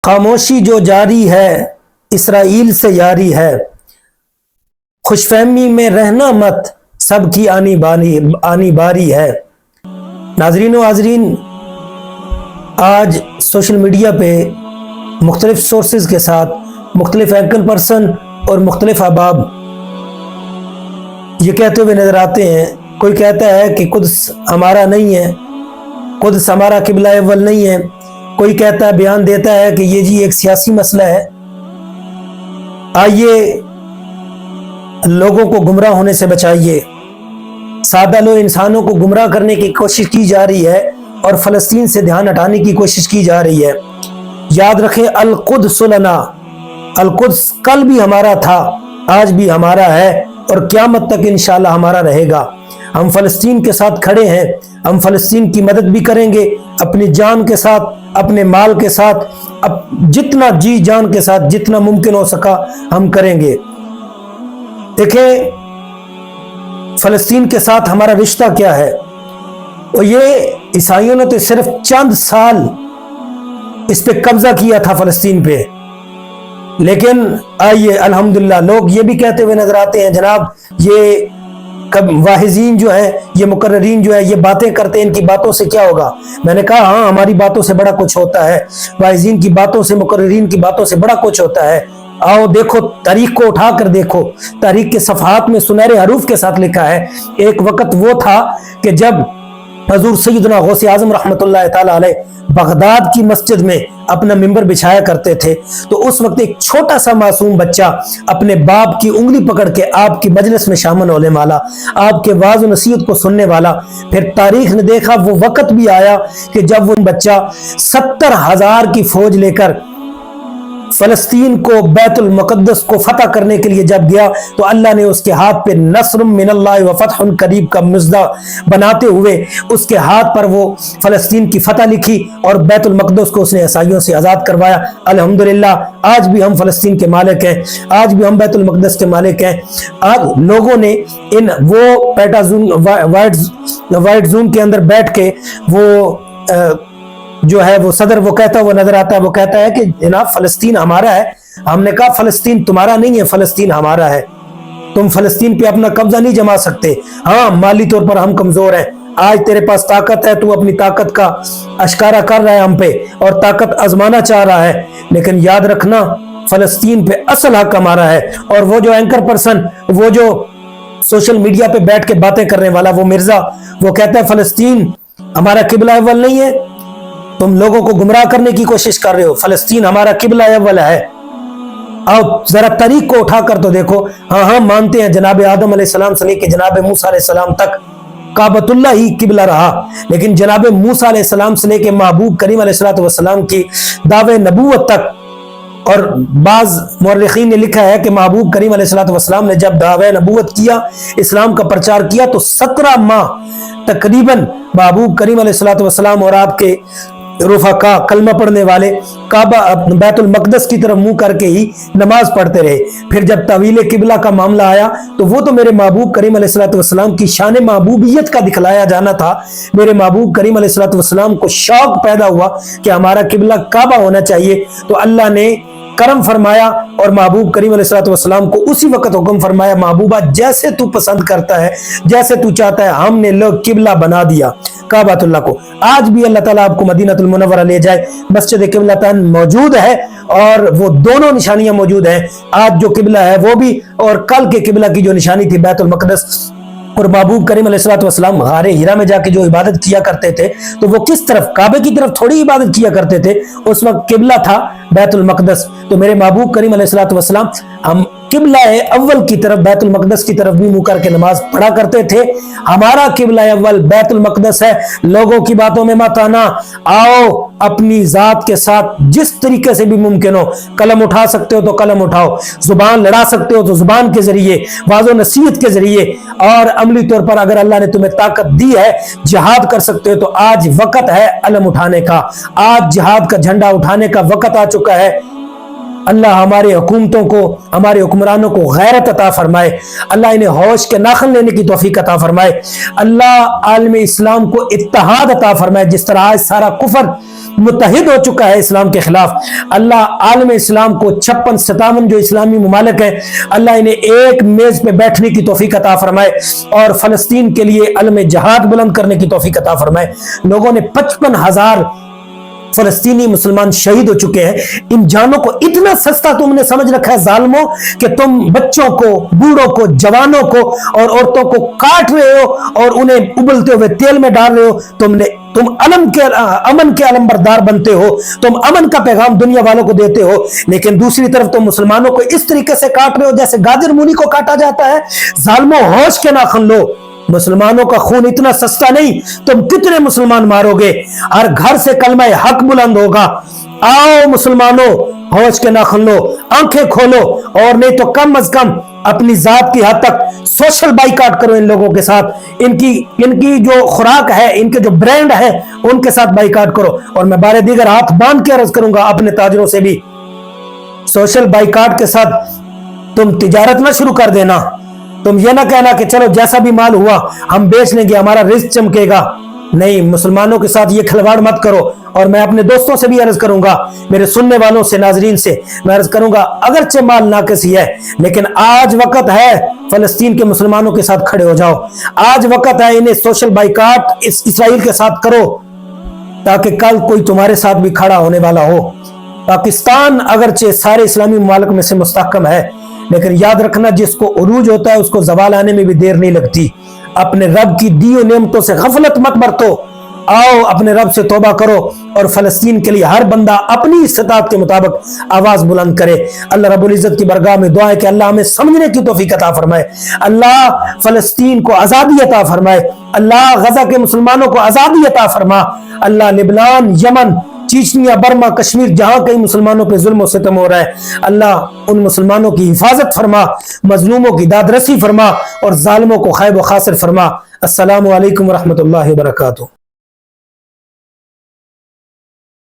خاموشی جو جاری ہے اسرائیل سے یاری ہے، خوش فہمی میں رہنا مت، سب کی آنی باری ہے۔ ناظرین و حاضرین، آج سوشل میڈیا پہ مختلف سورسز کے ساتھ مختلف اینکر پرسن اور مختلف احباب یہ کہتے ہوئے نظر آتے ہیں، کوئی کہتا ہے کہ قدس ہمارا نہیں ہے، قدس ہمارا قبلہ اول نہیں ہے، کوئی کہتا ہے، بیان دیتا ہے کہ یہ جی ایک سیاسی مسئلہ ہے۔ آئیے لوگوں کو گمراہ ہونے سے بچائیے۔ سادہ لوگ انسانوں کو گمراہ کرنے کی کوشش کی جا رہی ہے اور فلسطین سے دھیان ہٹانے کی کوشش کی جا رہی ہے۔ یاد رکھیں، القدس لنا، القدس کل بھی ہمارا تھا، آج بھی ہمارا ہے اور قیامت تک انشاءاللہ ہمارا رہے گا۔ ہم فلسطین کے ساتھ کھڑے ہیں، ہم فلسطین کی مدد بھی کریں گے، اپنی جان کے ساتھ، اپنے مال کے ساتھ، جتنا جی جان کے ساتھ، جتنا ممکن ہو سکا ہم کریں گے۔ دیکھیں فلسطین کے ساتھ ہمارا رشتہ کیا ہے، اور یہ عیسائیوں نے تو صرف چند سال اس پہ قبضہ کیا تھا فلسطین پہ، لیکن آئیے الحمدللہ لوگ یہ بھی کہتے ہوئے نظر آتے ہیں، جناب یہ واحزین جو ہے، یہ مقررین جو ہے، یہ باتیں کرتے ہیں، ان کی باتوں سے کیا ہوگا؟ میں نے کہا ہاں، ہماری باتوں سے بڑا کچھ ہوتا ہے، واحزین کی باتوں سے، مقررین کی باتوں سے بڑا کچھ ہوتا ہے۔ آؤ دیکھو، تاریخ کو اٹھا کر دیکھو، تاریخ کے صفحات میں سنہرے حروف کے ساتھ لکھا ہے، ایک وقت وہ تھا کہ جب حضور سیدنا غوث اعظم رحمۃ اللہ تعالی علیہ بغداد کی مسجد میں اپنا منبر بچھایا کرتے تھے، تو اس وقت ایک چھوٹا سا معصوم بچہ اپنے باپ کی انگلی پکڑ کے آپ کی مجلس میں شامل ہونے والا، آپ کے وعظ و نصیحت کو سننے والا۔ پھر تاریخ نے دیکھا وہ وقت بھی آیا کہ جب وہ بچہ 70,000 کی فوج لے کر فلسطین کو، بیت المقدس کو فتح کرنے کے لیے جب گیا، تو اللہ نے اس کے ہاتھ پہ نصر من اللہ و فتح قریب کا مژدہ بناتے ہوئے اس کے ہاتھ پر وہ فلسطین کی فتح لکھی اور بیت المقدس کو اس نے عیسائیوں سے آزاد کروایا۔ الحمدللہ آج بھی ہم فلسطین کے مالک ہیں، آج بھی ہم بیت المقدس کے مالک ہیں۔ آج لوگوں نے وہ پیٹا زون، وائٹ زون کے اندر بیٹھ کے وہ جو ہے وہ صدر وہ کہتا وہ نظر آتا ہے، وہ کہتا ہے کہ جناب فلسطین ہمارا ہے۔ ہم نے کہا فلسطین تمہارا نہیں ہے، فلسطین ہمارا ہے، تم فلسطین پہ اپنا قبضہ نہیں جما سکتے۔ ہاں مالی طور پر ہم کمزور ہیں، آج تیرے پاس طاقت ہے، تو اپنی طاقت کا اشکارا کر رہا ہے ہم پہ اور طاقت آزمانا چاہ رہا ہے، لیکن یاد رکھنا فلسطین پہ اصل حق ہمارا ہے۔ اور وہ جو اینکر پرسن، وہ جو سوشل میڈیا پہ بیٹھ کے باتیں کرنے والا وہ مرزا، وہ کہتا ہے فلسطین ہمارا قبلہ اول نہیں ہے، تم لوگوں کو گمراہ کرنے کی کوشش کر رہے ہو، فلسطین ہمارا قبلہ اول ہے۔ آؤ ذرا تاریخ کو اٹھا کر تو دیکھو۔ ہاں مانتے ہیں جناب آدم علیہ السلام سے لے کے جناب موسیٰ علیہ السلام تک کعبۃ اللہ ہی قبلہ رہا، لیکن جناب موسیٰ علیہ السلام سے لے کے محبوب کریم علیہ السلام کی دعوے نبوت تک، اور بعض مورخین نے لکھا ہے کہ محبوب کریم علیہ السلام نے جب دعوے نبوت کیا، اسلام کا پرچار کیا، تو 17 ماہ تقریباً محبوب کریم علیہ السلام اور آپ کے رفقا، کلمہ پڑھنے والے، کعبہ بیت المقدس کی طرف منہ کر کے ہی نماز پڑھتے رہے۔ پھر جب تعویل قبلہ کا معاملہ آیا تو وہ تو میرے محبوب کریم علیہ السلام کی شان محبوبیت کا دکھلایا جانا تھا۔ میرے محبوب کریم علیہ السلام کو شوق پیدا ہوا کہ ہمارا قبلہ کعبہ ہونا چاہیے، تو اللہ نے کرم فرمایا اور محبوب کریم علیہ السلام کو اسی وقت حکم فرمایا، محبوبہ جیسے تو پسند کرتا ہے، جیسے تو چاہتا ہے، ہم نے لوگ قبلہ بنا دیا کعبۃ اللہ کو۔ آج بھی اللہ تعالیٰ آپ کو مدینہ المنورہ لے جائے، مسجد قبلتین موجود ہے اور وہ دونوں نشانیاں موجود ہیں، آج جو قبلہ ہے وہ بھی، اور کل کے قبلہ کی جو نشانی تھی بیت المقدس۔ اور محبوب کریم علیہ السلام غار ہیرا میں جا کے جو عبادت کیا کرتے تھے، تو وہ کس طرف؟ کعبے کی طرف تھوڑی عبادت کیا کرتے تھے، اس وقت قبلہ تھا بیت المقدس۔ تو میرے محبوب کریم علیہ السلام ہم قبلہ اول کی طرف، بیت المقدس کی طرف بھی منہ کر کے نماز پڑھا کرتے تھے۔ ہمارا قبلہ اول بیت المقدس ہے، لوگوں کی باتوں میں مت آنا۔ آؤ اپنی ذات کے ساتھ جس طریقے سے بھی ممکن ہو، قلم اٹھا سکتے ہو تو قلم اٹھاؤ، زبان لڑا سکتے ہو تو زبان کے ذریعے، واعظ و نصیحت کے ذریعے، اور عملی طور پر اگر اللہ نے تمہیں طاقت دی ہے جہاد کر سکتے ہو، تو آج وقت ہے علم اٹھانے کا، آج جہاد کا جھنڈا اٹھانے کا وقت آ چکا ہے۔ اللہ ہمارے حکومتوں کو، ہمارے حکمرانوں کو غیرت عطا فرمائے، اللہ انہیں ہوش کے ناخن لینے کی توفیق عطا فرمائے، اللہ عالم اسلام کو اتحاد عطا فرمائے۔ جس طرح آج سارا کفر متحد ہو چکا ہے اسلام کے خلاف۔ اللہ عالم اسلام کو 56-57 جو اسلامی ممالک ہیں، اللہ انہیں ایک میز پہ بیٹھنے کی توفیق عطا فرمائے اور فلسطین کے لیے علم جہاد بلند کرنے کی توفیق عطا فرمائے۔ لوگوں نے 55,000 فلسطینی مسلمان شہید ہو چکے ہیں۔ ان جانوں کو اتنا سستا تم نے سمجھ رکھا ہے ظالموں، کہ تم بچوں کو، بوڑھوں کو، جوانوں کو اور عورتوں کو کاٹ رہے ہو اور انہیں ابلتے ہوئے تیل میں ڈال رہے ہو۔ تم امن کے علمبردار بنتے ہو، تم امن کا پیغام دنیا والوں کو دیتے ہو، لیکن دوسری طرف تم مسلمانوں کو اس طریقے سے کاٹ رہے ہو جیسے گاجر مولی کو کاٹا جاتا ہے۔ ظالموں، ہوش کے ناخن لو، مسلمانوں کا خون اتنا سستا نہیں۔ تم کتنے مسلمان مارو گے؟ ہر گھر سے کلمہ حق بلند ہوگا۔ آؤ مسلمانوں، ہوش کے ناخن لو، آنکھیں کھولو، اور نہیں تو کم از کم اپنی ذات کی حد تک سوشل بائیکاٹ کرو ان لوگوں کے ساتھ۔ ان کی جو خوراک ہے، ان کے جو برانڈ ہے، ان کے ساتھ بائیکاٹ کرو۔ اور میں بارے دیگر ہاتھ باندھ کے عرض کروں گا اپنے تاجروں سے بھی، سوشل بائیکاٹ کے ساتھ تم تجارت نہ شروع کر دینا۔ تم یہ نہ کہنا کہ چلو جیسا بھی مال ہوا ہم بیچ لیں گے، ہمارا رزق چمکے گا۔ نہیں، مسلمانوں کے ساتھ یہ کھلواڑ مت کرو۔ اور میں اپنے دوستوں سے بھی عرض کروں گا، میرے سننے والوں سے، ناظرین سے میں عرض کروں گا، اگرچہ مال ناقص ہی ہے لیکن آج وقت ہے فلسطین کے مسلمانوں کے ساتھ کھڑے ہو جاؤ۔ آج وقت ہے انہیں سوشل بائیکاٹ اسرائیل کے ساتھ کرو، تاکہ کل کوئی تمہارے ساتھ بھی کھڑا ہونے والا ہو۔ پاکستان اگرچہ سارے اسلامی ممالک میں سے مستحکم ہے، لیکن یاد رکھنا جس کو عروج ہوتا ہے اس کو زوال آنے میں بھی دیر نہیں لگتی۔ اپنے رب کی دی ہوئی نعمتوں سے غفلت مت برتو۔ آؤ اپنے رب سے توبہ کرو اور فلسطین کے لیے ہر بندہ اپنی استطاعت کے مطابق آواز بلند کرے۔ اللہ رب العزت کی بارگاہ میں دعا ہے کہ اللہ ہمیں سمجھنے کی توفیق عطا فرمائے، اللہ فلسطین کو آزادی عطا فرمائے، اللہ غزہ کے مسلمانوں کو آزادی عطا فرما، اللہ لبنان، یمن، چیچنیا، برما، کشمیر جہاں کئی مسلمانوں پہ ظلم و ستم ہو رہا ہے، اللہ ان مسلمانوں کی حفاظت فرما، مظلوموں کی داد رسی فرما اور ظالموں کو خائب و خاسر فرما۔ السلام علیکم ورحمۃ اللہ وبرکاتہ۔